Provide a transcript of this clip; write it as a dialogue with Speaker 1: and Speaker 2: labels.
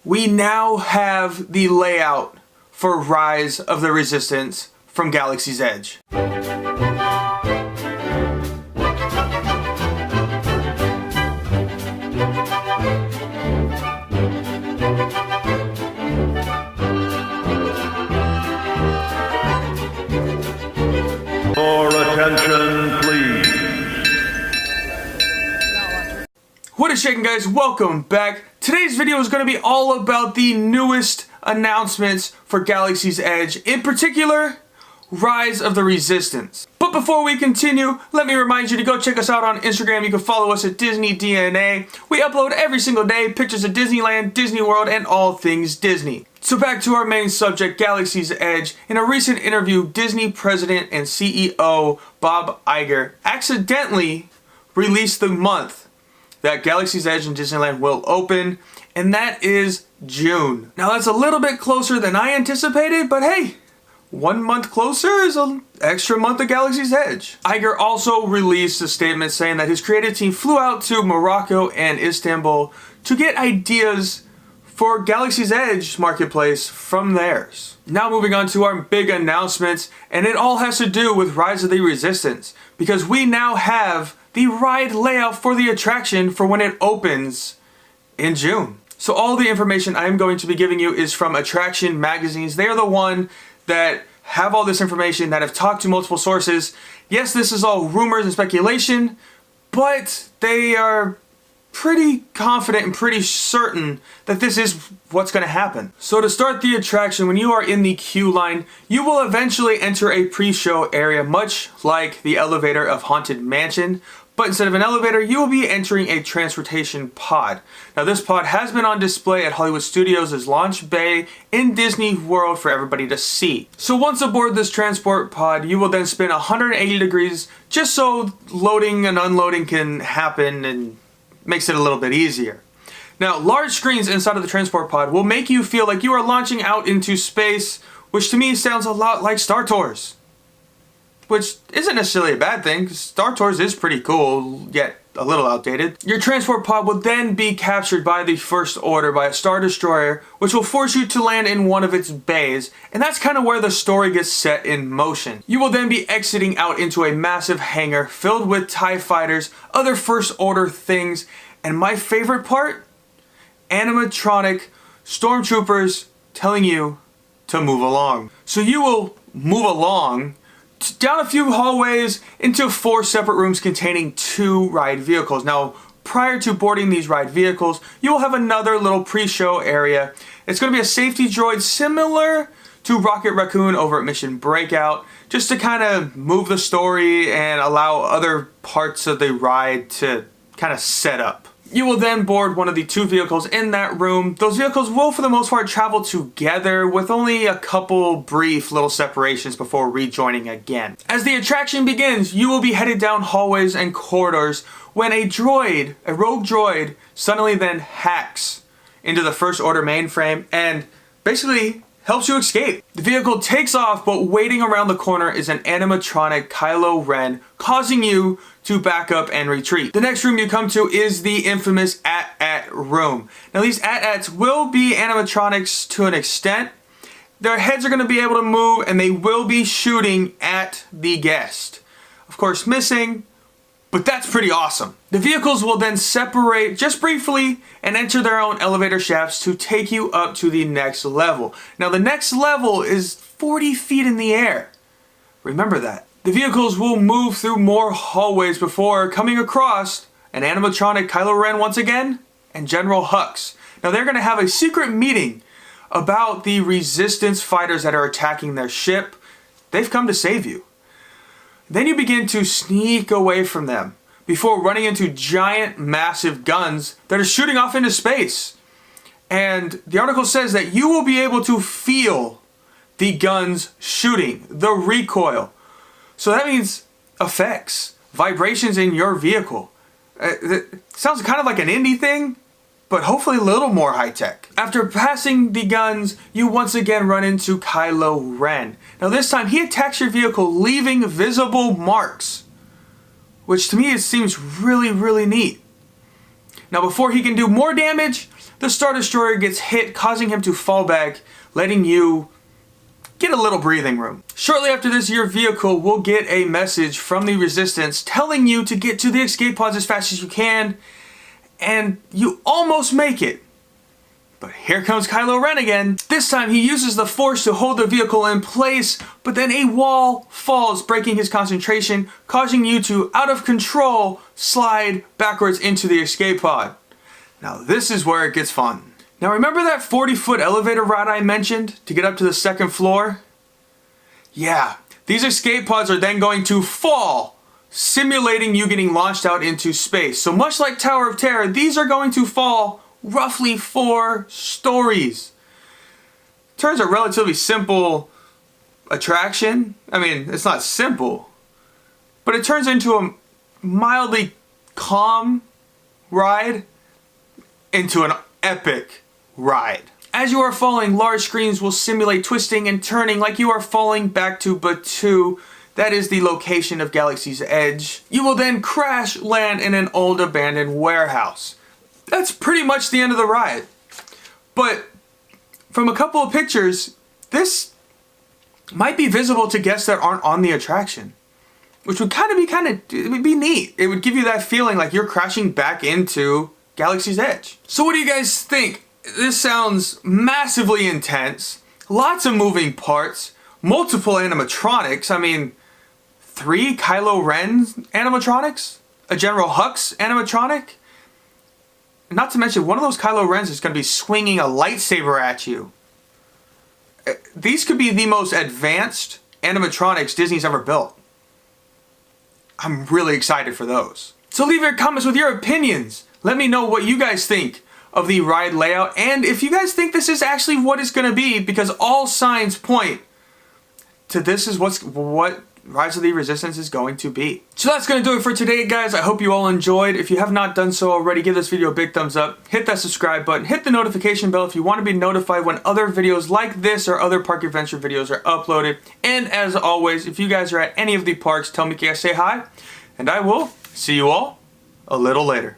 Speaker 1: we now have the layout for Rise of the Resistance from Galaxy's Edge.
Speaker 2: For attention, please.
Speaker 1: What is shaking, guys? Welcome back. Today's video is going to be all about the newest announcements for Galaxy's Edge, in particular, Rise of the Resistance. But before we continue, let me remind you to go check us out on Instagram. You can follow us at Disneydna. We upload every single day pictures of Disneyland, Disney World, and all things Disney. So back to our main subject, Galaxy's Edge. In a recent interview, Disney President and CEO Bob Iger accidentally released the month that Galaxy's Edge and Disneyland will open, and that is June. Now that's a little bit closer than I anticipated, but hey, 1 month closer is an extra month of Galaxy's Edge. Iger also released a statement saying that his creative team flew out to Morocco and Istanbul to get ideas for Galaxy's Edge marketplace from theirs. Now moving on to our big announcements, and it all has to do with Rise of the Resistance, because we now have the ride layout for the attraction for when it opens in June. So all the information I'm going to be giving you is from attraction magazines. They are the one that have all this information, that have talked to multiple sources. Yes, this is all rumors and speculation, but they are pretty confident and pretty certain that this is what's going to happen. So to start the attraction, when you are in the queue line, you will eventually enter a pre-show area, much like the elevator of Haunted Mansion. But instead of an elevator, you will be entering a transportation pod. Now this pod has been on display at Hollywood Studios' launch bay in Disney World for everybody to see. So once aboard this transport pod, you will then spin 180 degrees just so loading and unloading can happen, and makes it a little bit easier. Now, large screens inside of the transport pod will make you feel like you are launching out into space, which to me sounds a lot like Star Tours. Which isn't necessarily a bad thing, because Star Tours is pretty cool, yet a little outdated. Your transport pod will then be captured by the First Order, by a Star Destroyer, which will force you to land in one of its bays, and that's kind of where the story gets set in motion. You will then be exiting out into a massive hangar filled with TIE fighters, other First Order things, and my favorite part? Animatronic stormtroopers telling you to move along. So you will move along down a few hallways into 4 separate rooms containing 2 ride vehicles. Now, prior to boarding these ride vehicles, you will have another little pre-show area. It's going to be a safety droid similar to Rocket Raccoon over at Mission Breakout, just to kind of move the story and allow other parts of the ride to kind of set up. You will then board one of the 2 vehicles in that room. Those vehicles will, for the most part, travel together with only a couple brief little separations before rejoining again. As the attraction begins, you will be headed down hallways and corridors when a droid, a rogue droid, suddenly then hacks into the First Order mainframe and basically helps you escape. The vehicle takes off, but waiting around the corner is an animatronic Kylo Ren, causing you to back up and retreat. The next room you come to is the infamous AT-AT room. Now these AT-ATs will be animatronics to an extent. Their heads are going to be able to move, and they will be shooting at the guest. Of course missing, but that's pretty awesome. The vehicles will then separate just briefly and enter their own elevator shafts to take you up to the next level. Now the next level is 40 feet in the air. Remember that. The vehicles will move through more hallways before coming across an animatronic Kylo Ren once again and General Hux. Now they're going to have a secret meeting about the Resistance fighters that are attacking their ship. They've come to save you. Then you begin to sneak away from them before running into giant, massive guns that are shooting off into space. And the article says that you will be able to feel the guns shooting, the recoil. So that means effects, vibrations in your vehicle. It sounds kind of like an indie thing, but hopefully a little more high-tech. After passing the guns, you once again run into Kylo Ren. Now this time, he attacks your vehicle, leaving visible marks, which to me it seems really, really neat. Now before he can do more damage, the Star Destroyer gets hit, causing him to fall back, letting you get a little breathing room. Shortly after this, your vehicle will get a message from the Resistance telling you to get to the escape pods as fast as you can, and you almost make it. But here comes Kylo Ren again. This time he uses the Force to hold the vehicle in place, but then a wall falls, breaking his concentration, causing you to, out of control, slide backwards into the escape pod. Now this is where it gets fun. Now remember that 40-foot elevator ride I mentioned to get up to the second floor? Yeah, these escape pods are then going to fall, simulating you getting launched out into space. So much like Tower of Terror, these are going to fall roughly 4 stories. Turns a relatively simple attraction. I mean, it's not simple, but it turns into a mildly calm ride into an epic ride. As you are falling, large screens will simulate twisting and turning like you are falling back to Batuu. That is the location of Galaxy's Edge. You will then crash land in an old abandoned warehouse. That's pretty much the end of the ride. But from a couple of pictures, this might be visible to guests that aren't on the attraction, which would it would be neat. It would give you that feeling like you're crashing back into Galaxy's Edge. So what do you guys think? This sounds massively intense. Lots of moving parts, multiple animatronics. I mean, 3 Kylo Ren animatronics, a General Hux animatronic. Not to mention, one of those Kylo Rens is going to be swinging a lightsaber at you. These could be the most advanced animatronics Disney's ever built. I'm really excited for those. So leave your comments with your opinions. Let me know what you guys think of the ride layout, and if you guys think this is actually what it's going to be, because all signs point to this is what Rise of the Resistance is going to be. So that's going to do it for today, guys. I hope you all enjoyed. If you have not done so already, give this video a big thumbs up, hit that subscribe button, hit the notification bell if you want to be notified when other videos like this or other park adventure videos are uploaded. And as always, if you guys are at any of the parks, tell me, can I say hi? And I will see you all a little later.